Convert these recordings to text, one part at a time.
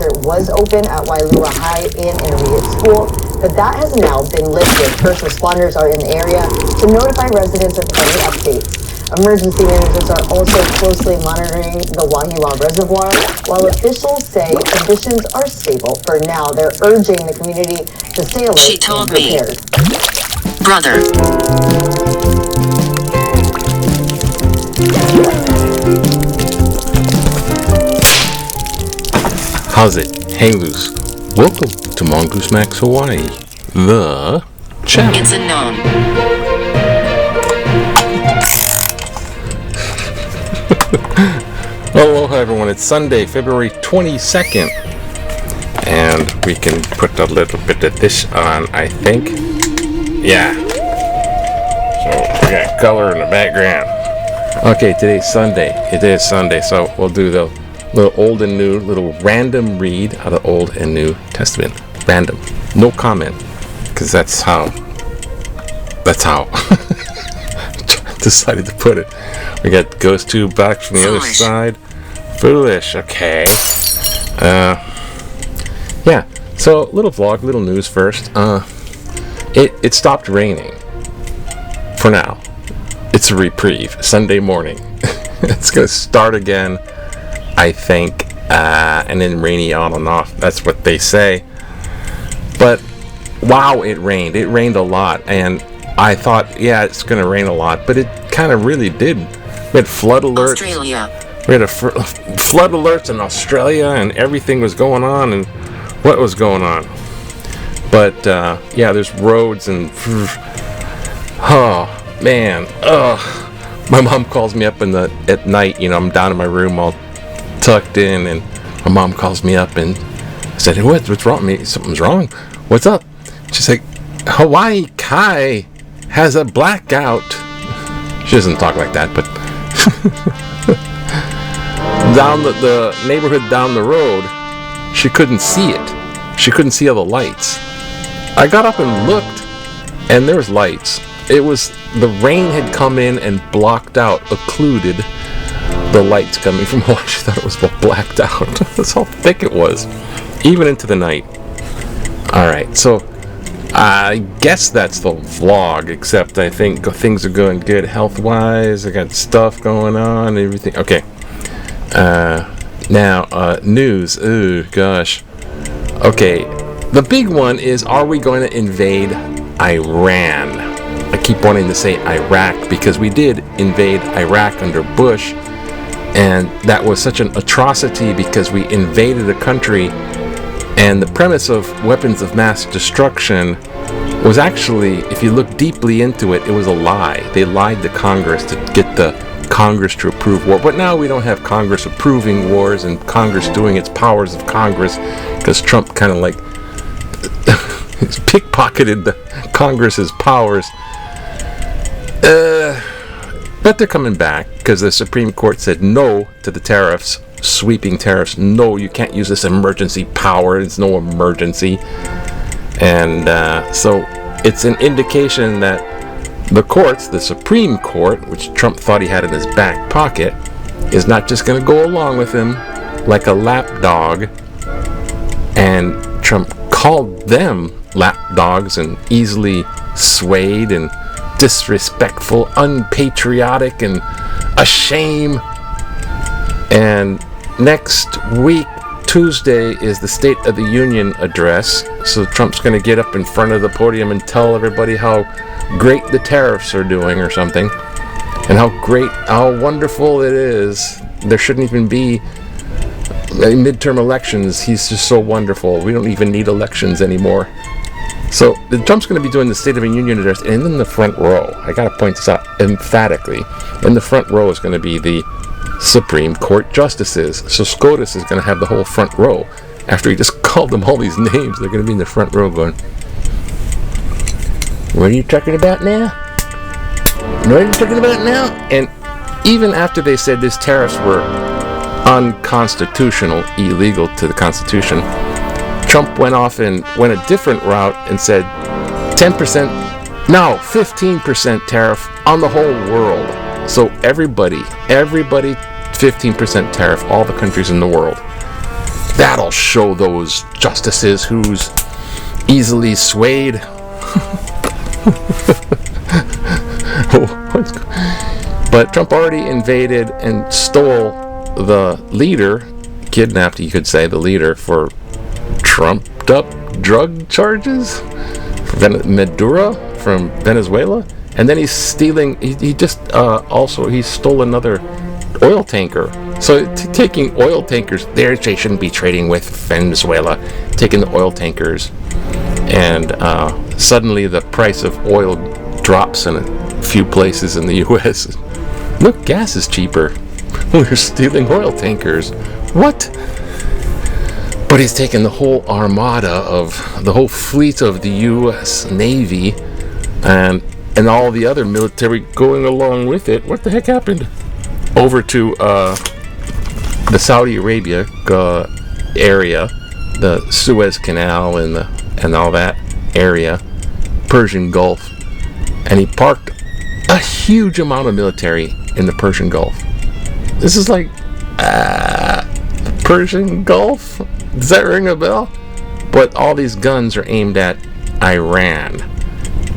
center was open at Wailua High and Intermediate School, but that has now been lifted. First responders are in the area to notify residents of any updates. Emergency managers are also closely monitoring the Wahiawa Reservoir, while officials say conditions are stable for now. They're urging the community to stay alert and prepared. Brother. How's it? Hang loose. Welcome to Mongoose Max Hawaii, the channel. It's a known. Aloha everyone, it's Sunday, February 22nd, and we can put a little bit of this on, I think. Yeah. So we got color in the background. Okay, today's Sunday. It is Sunday, so we'll do the little old and new, little random read out of Old and New Testament. Random. No comment, because that's how decided to put it. We got goes to back from the other side. Foolish. Okay. Yeah. So little vlog, little news first. It stopped raining. For now. It's a reprieve. Sunday morning. It's gonna start again, I think, and then rainy on and off. That's what they say. But wow, it rained. It rained a lot, and I thought, yeah, it's going to rain a lot, but it kind of really did. We had flood alerts. Australia. We had flood alerts in Australia, and everything was going on, and what was going on. But yeah, there's roads and oh man, my mom calls me up at night. You know, I'm down in my room all tucked in, and my mom calls me up and said, hey, what's wrong with me? Something's wrong. What's up? She's like, Hawaii Kai has a blackout. She doesn't talk like that, but down the neighborhood down the road, she couldn't see it. She couldn't see all the lights. I got up and looked, and there was lights. It was the rain had come in and blocked out, occluded the lights coming from Hawaii. She thought it was blacked out. That's how thick it was, even into the night. All right, so I guess that's the vlog, except I think things are going good health-wise. I got stuff going on, everything. Okay. Now, news. Oh, gosh. Okay, the big one is, are we going to invade Iran? I keep wanting to say Iraq because we did invade Iraq under Bush, and that was such an atrocity because we invaded a country, and the premise of weapons of mass destruction was actually, if you look deeply into it, it was a lie. They lied to Congress to get the Congress to approve war. But now we don't have Congress approving wars and Congress doing its powers of Congress, because Trump kind of like pickpocketed the Congress's powers. But they're coming back because the Supreme Court said no to the tariffs, sweeping tariffs. No, you can't use this emergency power. It's no emergency. And so it's an indication that the courts, the Supreme Court, which Trump thought he had in his back pocket, is not just going to go along with him like a lapdog. And Trump called them lapdogs and easily swayed and disrespectful, unpatriotic, and a shame. And next week, Tuesday, is the State of the Union address. So Trump's going to get up in front of the podium and tell everybody how great the tariffs are doing or something, and how wonderful it is. There shouldn't even be midterm elections. He's just so wonderful. We don't even need elections anymore. So Trump's going to be doing the State of the Union address, and in the front row, I got to point this out emphatically, in the front row is going to be the Supreme Court justices. So SCOTUS is going to have the whole front row. After he just called them all these names, they're going to be in the front row going, what are you talking about now? What are you talking about now? And even after they said these tariffs were unconstitutional, illegal to the Constitution, Trump went off and went a different route and said 10%, no, 15% tariff on the whole world. So everybody, 15% tariff, all the countries in the world. That'll show those justices who's easily swayed. But Trump already invaded and stole the leader, kidnapped, you could say, the leader for trumped up drug charges. Maduro from Venezuela. And then he's stealing, he stole another oil tanker. So taking oil tankers, they shouldn't be trading with Venezuela, taking the oil tankers, and suddenly the price of oil drops in a few places in the U.S. Look, gas is cheaper. We're stealing oil tankers. What? But he's taken the whole armada of the whole fleet of the U.S. Navy and all the other military going along with it. What the heck happened? Over to the Saudi Arabia area, the Suez Canal and all that area, Persian Gulf, and he parked a huge amount of military in the Persian Gulf. This is like Persian Gulf. Does that ring a bell? But all these guns are aimed at Iran.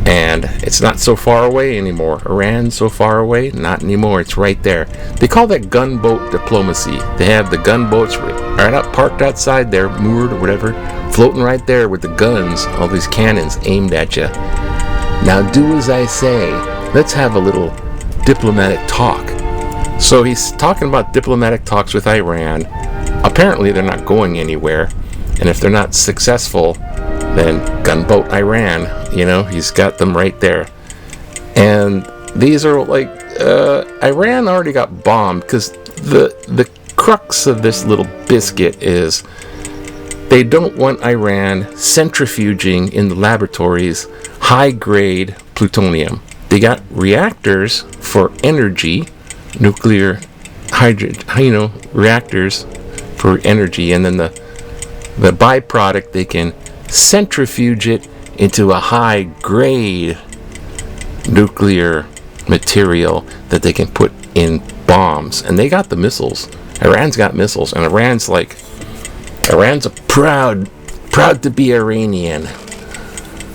And it's not so far away anymore. Iran's so far away? Not anymore. It's right there. They call that gunboat diplomacy. They have the gunboats right up parked outside there, moored or whatever, floating right there with the guns, all these cannons aimed at you. Now do as I say. Let's have a little diplomatic talk. So he's talking about diplomatic talks with Iran. Apparently they're not going anywhere. And if they're not successful, then gunboat Iran, he's got them right there. And these are like, Iran already got bombed because the crux of this little biscuit is they don't want Iran centrifuging in the laboratories high-grade plutonium. They got reactors for energy, nuclear reactors for energy, and then the byproduct they can centrifuge it into a high-grade nuclear material that they can put in bombs. And they got the missiles. Iran's got missiles, and Iran's a proud to be Iranian.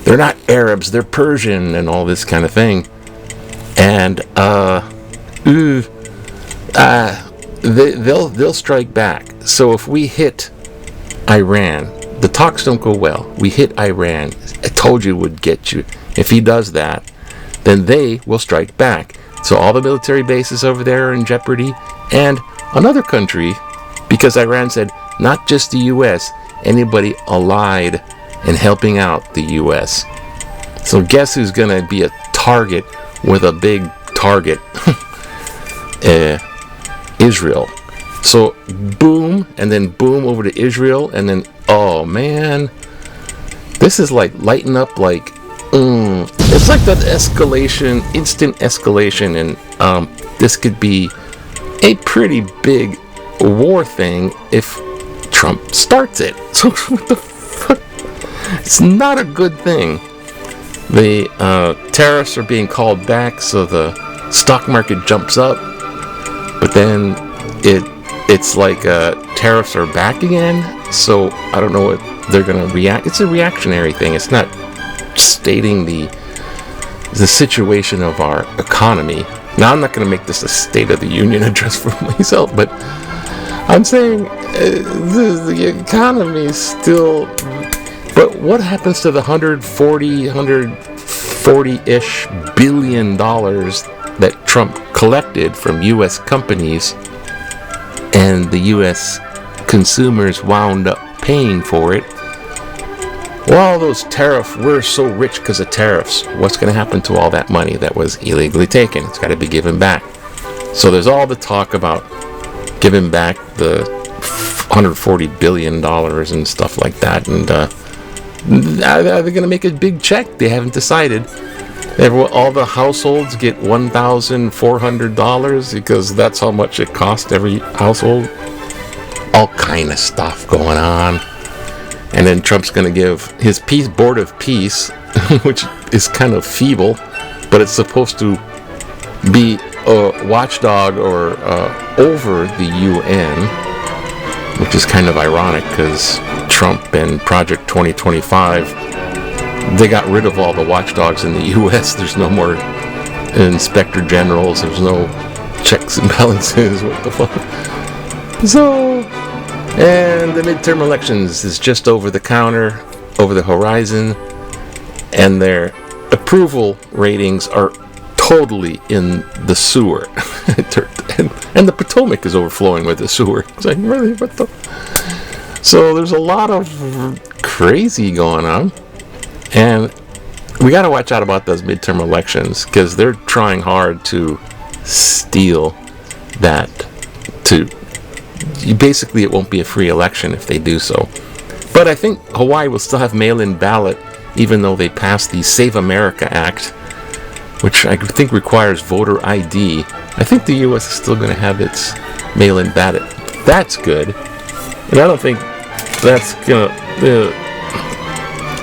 They're not Arabs, they're Persian and all this kind of thing. And they'll strike back. So if we hit Iran, the talks don't go well. We hit Iran. I told you it would get you. If he does that, then they will strike back. So all the military bases over there are in jeopardy. And another country, because Iran said not just the U.S., anybody allied in helping out the U.S. So guess who's going to be a target with a big target? Israel. So boom, and then boom over to Israel, and then, oh man, this is like lighting up like, it's like that escalation, instant escalation, and this could be a pretty big war thing if Trump starts it. So what the fuck? It's not a good thing. The tariffs are being called back, so the stock market jumps up, but then it's like tariffs are back again, so I don't know what they're going to react. It's a reactionary thing. It's not stating the situation of our economy. Now, I'm not going to make this a State of the Union address for myself, but I'm saying the economy is still... But what happens to the 140-ish billion dollars that Trump collected from U.S. companies, and the U.S. consumers wound up paying for it? Well, those tariffs, we're so rich because of tariffs. What's going to happen to all that money that was illegally taken? It's got to be given back. So there's all the talk about giving back the $140 billion and stuff like that. And are they going to make a big check? They haven't decided. All the households get $1,400 because that's how much it costs every household. All kind of stuff going on. And then Trump's going to give his Board of Peace, which is kind of feeble, but it's supposed to be a watchdog or over the UN. which is kind of ironic because Trump and Project 2025, they got rid of all the watchdogs in the U.S. There's no more inspector generals. There's no checks and balances. What the fuck? So, and the midterm elections is just over the counter, over the horizon, and their approval ratings are totally in the sewer. and the Potomac is overflowing with the sewer. It's like, really? What the? So there's a lot of crazy going on. And we got to watch out about those midterm elections because they're trying hard to steal that. Basically, it won't be a free election if they do so. But I think Hawaii will still have mail-in ballot even though they passed the Save America Act, which I think requires voter ID. I think the U.S. is still going to have its mail-in ballot. That's good. And I don't think that's going to...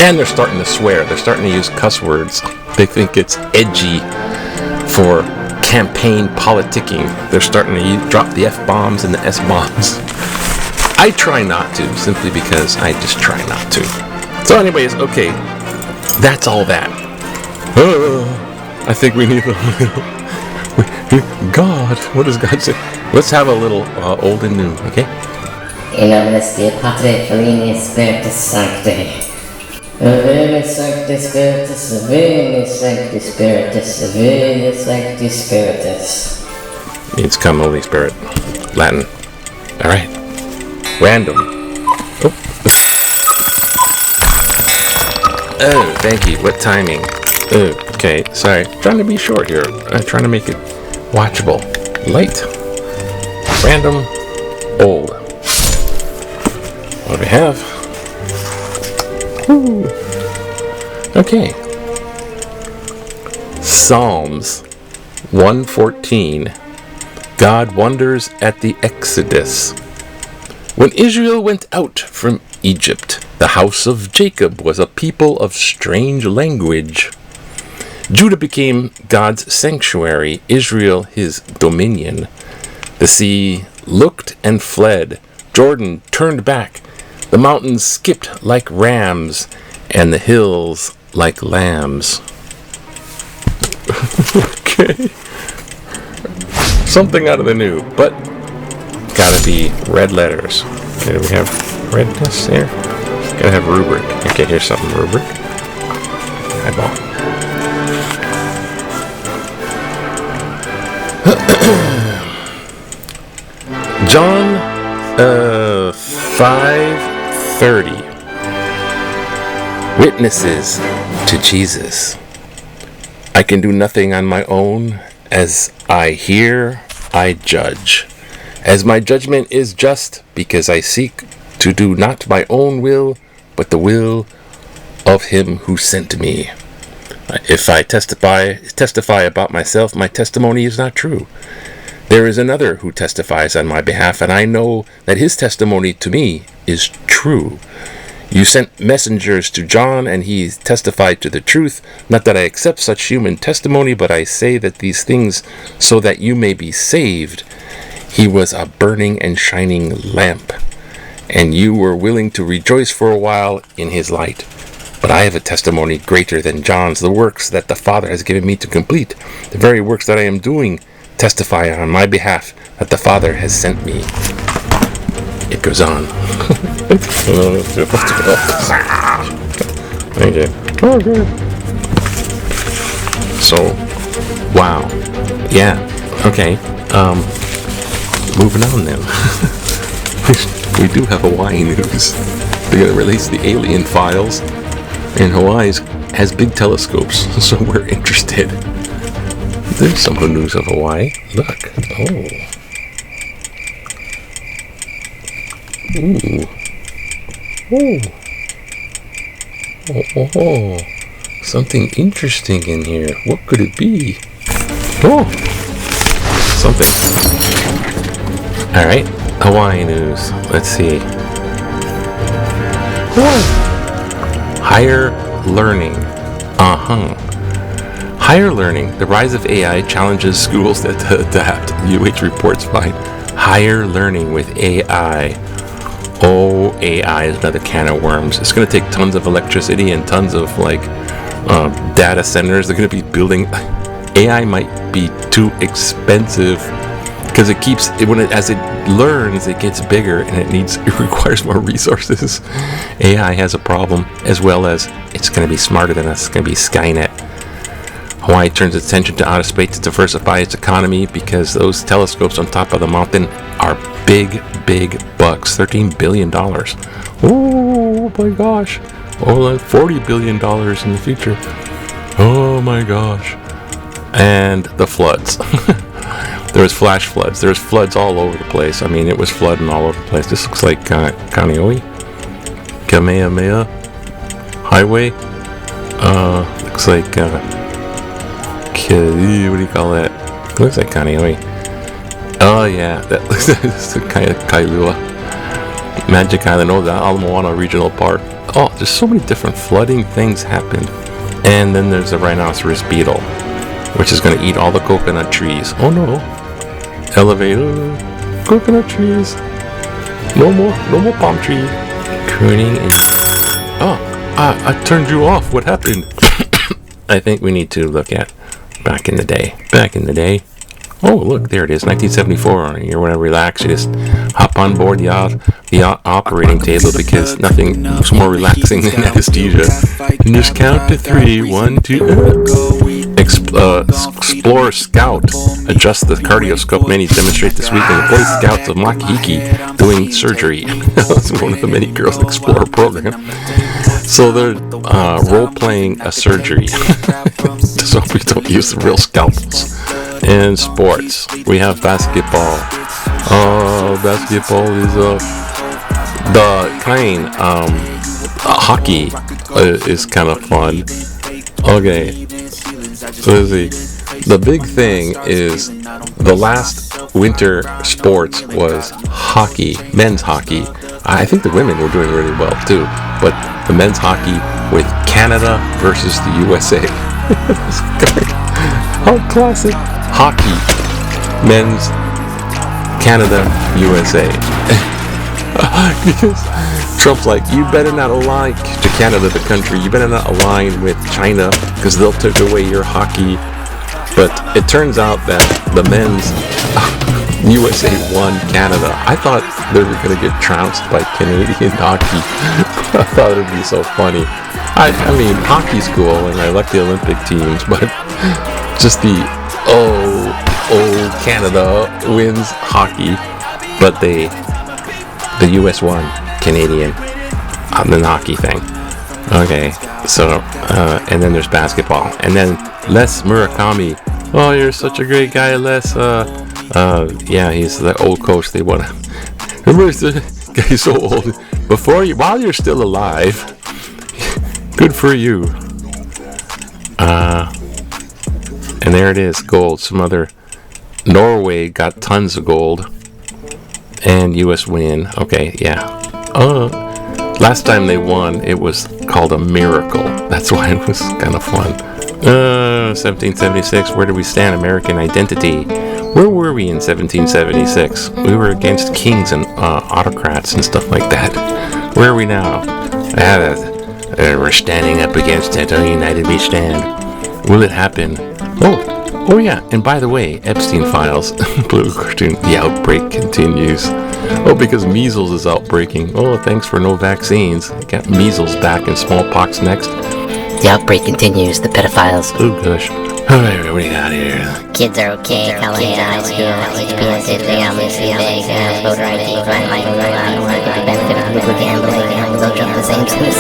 and they're starting to swear. They're starting to use cuss words. They think it's edgy for campaign politicking. They're starting to drop the F-bombs and the S-bombs. I try not to, simply because I just try not to. So anyways, okay. That's all that. I think we need a little... God, what does God say? Let's have a little old and new, okay? In nomine Dei Patri, Filii, Spiritus Sancti. Veni Sancti Spiritus, Veni Sancti Spiritus, Veni Sancti Spiritus. Means come, Holy Spirit. Latin. All right. Random. Oh, thank you. What timing? Oh, okay, sorry. Trying to be short here. I'm trying to make it watchable. Light. Random. Old. What do we have? Woo. Okay. Psalms 114. God wonders at the Exodus. When Israel went out from Egypt, the house of Jacob was a people of strange language. Judah became God's sanctuary, Israel his dominion. The sea looked and fled. Jordan turned back. The mountains skipped like rams, and the hills like lambs. Okay. Something out of the new, but gotta be red letters. Okay, do we have redness here? Gotta have rubric. Okay, here's something rubric. Eyeball. John 5:30. Witnesses to Jesus. I can do nothing on my own. As I hear, I judge. As my judgment is just, because I seek to do not my own will, but the will of him who sent me. If I testify about myself, my testimony is not true. There is another who testifies on my behalf, and I know that his testimony to me is true. You sent messengers to John, and he testified to the truth. Not that I accept such human testimony, but I say that these things so that you may be saved. He was a burning and shining lamp, and you were willing to rejoice for a while in his light. But I have a testimony greater than John's, the works that the Father has given me to complete. The very works that I am doing testify on my behalf that the Father has sent me. It goes on. Thank you. Okay. So, wow. Yeah. Okay. Moving on then. We do have Hawaii news. They're going to release the alien files, and Hawaii has big telescopes, so we're interested. There's some news of Hawaii. Look. Oh. Ooh. Ooh. Oh. Something interesting in here. What could it be? Oh. Something. Alright. Hawaii news. Let's see. Oh. Higher learning. Higher learning. The rise of AI challenges schools that adapt. UH reports find higher learning with AI. Oh, AI is another can of worms. It's going to take tons of electricity and tons of data centers. They're going to be building. AI might be too expensive because as it learns, it gets bigger and it requires more resources. AI has a problem, as well as it's going to be smarter than us. It's going to be Skynet. Hawaii turns its attention to outer space to diversify its economy because those telescopes on top of the mountain are big, big bucks. $13 billion. Oh my gosh. Oh, $40 billion in the future. Oh my gosh. And the floods. There was flash floods. There was floods all over the place. I mean, it was flooding all over the place. This looks like Kaneohe. Kamehameha Highway. Looks like... what do you call that? It looks like Kaneohe. Oh yeah, that looks like kind of Kailua. Magic Island. Oh, the Ala Moana Regional Park. Oh, there's so many different flooding things happened. And then there's the rhinoceros beetle, which is going to eat all the coconut trees. Oh no. Elevator. Coconut trees. No more palm tree. Crooning and... Oh, I turned you off. What happened? I think we need to look at back in the day. Oh, look, there it is, 1974. You want to relax, you just hop on board the operating table because nothing's more relaxing than anesthesia. And just count to 3. 1, 2. Explore Scout. Adjust the cardioscope. Many demonstrate this weekend. The Boy Scouts of Makahiki doing surgery. That's one of the many Girls Explorer program. So they're role-playing a surgery. So we don't use the real scalpels. In sports, we have basketball. Basketball is the kind. Hockey is kind of fun. Okay, so let's see. The big thing is the last winter sports was hockey, men's hockey. I think the women were doing really well too, but the men's hockey with Canada versus the USA. How classic. Hockey, men's, Canada, USA. Because Trump's like, you better not align to Canada, the country. You better not align with China because they'll take away your hockey. But it turns out that the men's USA won Canada. I thought they were going to get trounced by Canadian hockey. I thought it would be so funny. I mean, hockey's cool, and I like the Olympic teams, but just the Canada wins hockey, but the US won Canadian on the hockey thing. Okay, so and then there's basketball, and then Les Murakami. Oh, you're such a great guy, Les. Yeah, he's the old coach. They want to. Remember, the guy's so old. While you're still alive, good for you. And there it is, gold. Some other Norway got tons of gold, and U.S. win. Okay, yeah. Last time they won, it was called a miracle. That's why it was kind of fun. 1776. Where do we stand? American identity. Where were we in 1776? We were against kings and autocrats and stuff like that. Where are we now? We're standing up against it. Oh, united we stand. Will it happen? Oh yeah, and by the way, Epstein Files, blue cartoon, the outbreak continues. Oh, because measles is outbreaking. Oh, thanks for no vaccines. Got measles back and smallpox next. The outbreak continues, the pedophiles. Oh gosh. Alright, what do we got here? Kids are okay, Callahan High School, HPS, voter ID, crime, with the benefit of legal gambling, and they'll jump the same place.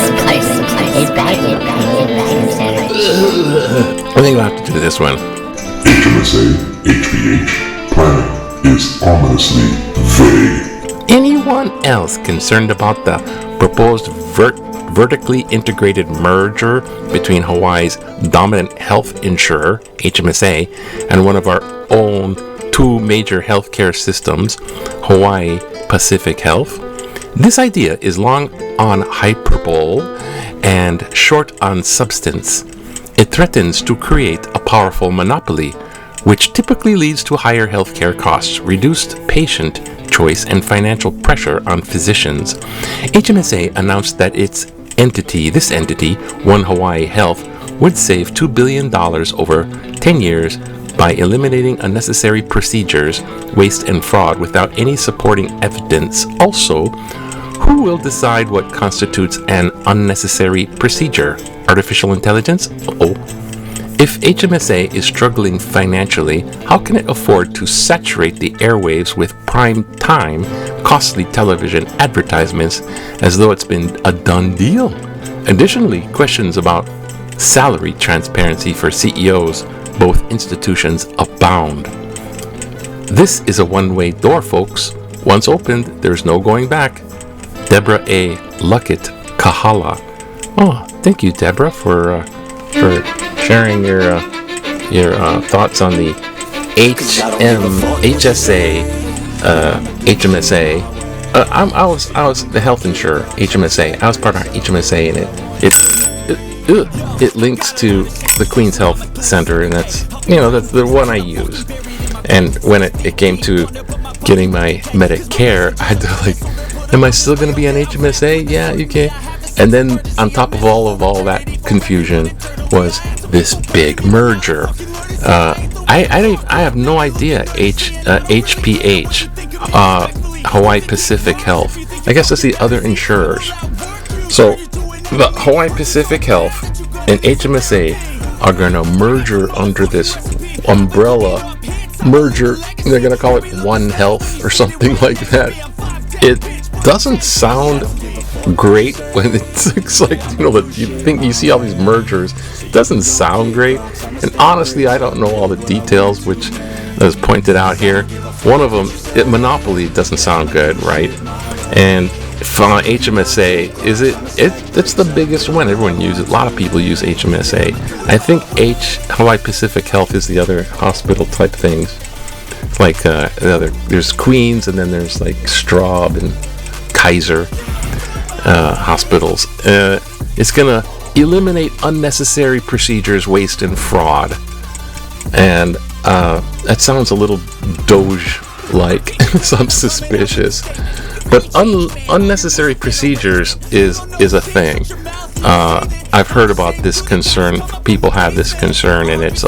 It's bad. I think we'll have to do this one. HMSA, HBH, planet is ominously vague. Anyone else concerned about the proposed vertically integrated merger between Hawaii's dominant health insurer, HMSA, and one of our own two major healthcare systems, Hawaii Pacific Health? This idea is long on hyperbole and short on substance. It threatens to create a powerful monopoly, which typically leads to higher healthcare costs, reduced patient choice and financial pressure on physicians. HMSA announced that this entity, One Hawaii Health, would save $2 billion over 10 years by eliminating unnecessary procedures, waste, and fraud without any supporting evidence. Also, who will decide what constitutes an unnecessary procedure? Artificial intelligence? Uh-oh. If HMSA is struggling financially, how can it afford to saturate the airwaves with prime-time, costly television advertisements as though it's been a done deal? Additionally, questions about salary transparency for CEOs, both institutions, abound. This is a one-way door, folks. Once opened, there's no going back. Deborah A. Luckett, Kahala. Oh, thank you, Deborah, for sharing your thoughts on the HMSA. I was the health insurer, HMSA. I was part of HMSA, and it links to the Queen's Health Center, and that's the one I use. And when it came to getting my Medicare, I had to am I still going to be on HMSA? Yeah, you can. And then on top of all that confusion was this big merger. I have no idea. HPH, Hawaii Pacific Health. I guess that's the other insurers. So the Hawaii Pacific Health and HMSA are going to merger under this umbrella merger. They're going to call it One Health or something like that. It doesn't sound great when it's like, you think you see all these mergers. It doesn't sound great. And honestly, I don't know all the details, which is pointed out here. One of them, Monopoly doesn't sound good, right? And from HMSA, it's the biggest one. Everyone uses it. A lot of people use HMSA. I think Hawaii Pacific Health is the other hospital type things. Like there's Queens, and then there's like Straub and Kaiser hospitals. It's gonna eliminate unnecessary procedures, waste, and fraud. And that sounds a little Doge-like, so I'm suspicious. But unnecessary procedures is a thing. I've heard about this concern. People have this concern, and it's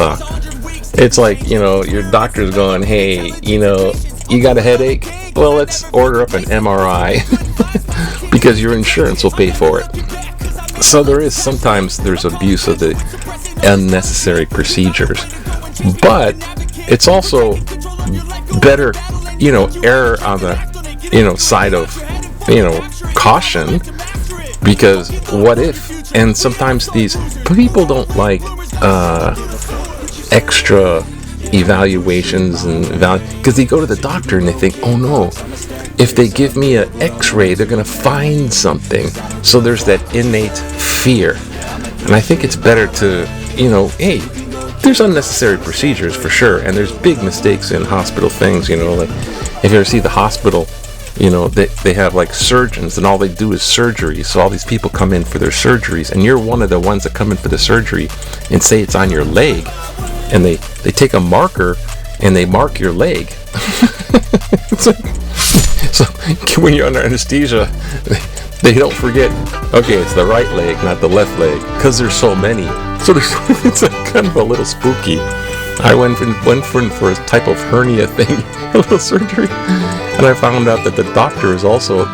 like, your doctor's going, hey, you got a headache? Well, let's order up an MRI because your insurance will pay for it. So sometimes there's abuse of the unnecessary procedures, but it's also better, err on the, side of, caution, because what if? And sometimes these people don't like extra evaluations and because they go to the doctor and they think, oh no, if they give me an x-ray, they're going to find something. So there's that innate fear. And I think it's better to, hey, there's unnecessary procedures for sure, and there's big mistakes in hospital things, like if you ever see the hospital, they have like surgeons, and all they do is surgery. So all these people come in for their surgeries, and you're one of the ones that come in for the surgery and say it's on your leg, and they take a marker and they mark your leg. So when you're under anesthesia, they don't forget, okay, it's the right leg, not the left leg, because there's so many. So it's kind of a little spooky. I went for a type of hernia thing, a little surgery, and I found out that the doctor is also,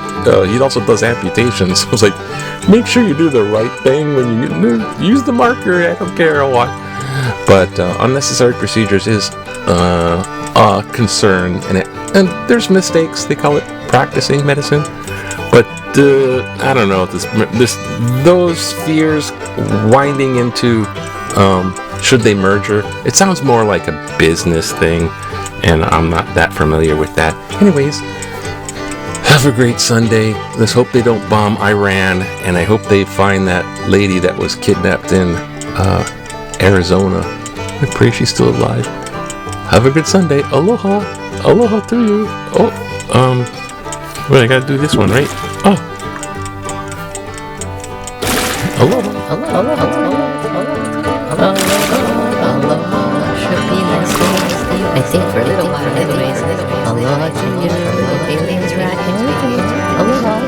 he also does amputations. So I was like, make sure you do the right thing when you use the marker, I don't care what. But unnecessary procedures is a concern, and there's mistakes. They call it practicing medicine. But I don't know, those fears winding into should they merger? It sounds more like a business thing, and I'm not that familiar with that. Anyways, have a great Sunday. Let's hope they don't bomb Iran, and I hope they find that lady that was kidnapped in Arizona. I pray she's still alive. Have a good Sunday. Aloha. Aloha to you. Oh, well, I gotta do this one, right? Oh. Aloha. Aloha should be nice. I think for Aloha to you, aliens rocking with you. Aloha.